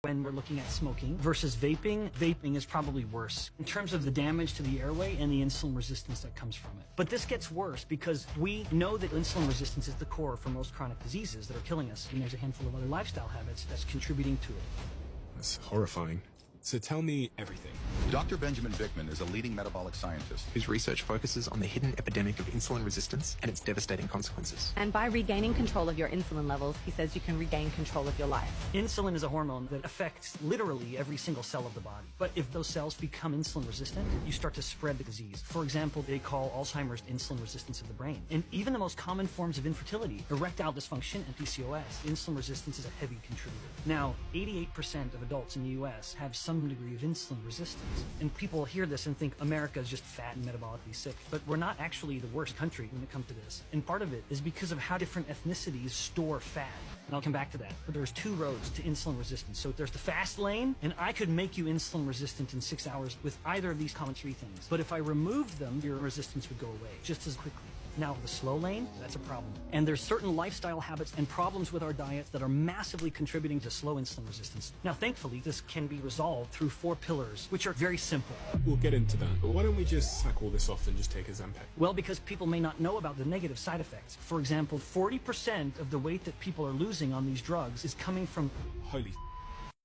when we're looking at smoking versus vaping. Vaping is probably worse in terms of the damage to the airway and the insulin resistance that comes from it. But this gets worse because we know that insulin resistance is the core for most chronic diseases that are killing us, and there's a handful of other lifestyle habits that's contributing to it. That's horrifying. So tell me everything. Dr. Benjamin Bickman is a leading metabolic scientist. His research focuses on the hidden epidemic of insulin resistance and its devastating consequences. And by regaining control of your insulin levels, he says you can regain control of your life. Insulin is a hormone that affects literally every single cell of the body. But if those cells become insulin resistant, you start to spread the disease. For example, they call Alzheimer's insulin resistance of the brain. And even the most common forms of infertility, erectile dysfunction and PCOS, insulin resistance is a heavy contributor. Now, 88% of adults in the US have some degree of insulin resistance. And people hear this and think America is just fat and metabolically sick. But we're not actually the worst country when it comes to this. And part of it is because of how different ethnicities store fat. And I'll come back to that. But there's two roads to insulin resistance. So there's the fast lane, and I could make you insulin resistant in 6 hours with either of these common three things. But if I removed them, your resistance would go away just as quickly. Now, the slow lane, that's a problem. And there's certain lifestyle habits and problems with our diets that are massively contributing to slow insulin resistance. Now, thankfully, this can be resolved through 4 pillars, which are very simple. We'll get into that. But why don't we just sack all this off and just take a Ozempic? Well, because people may not know about the negative side effects. For example, 40% of the weight that people are losing on these drugs is coming from... Holy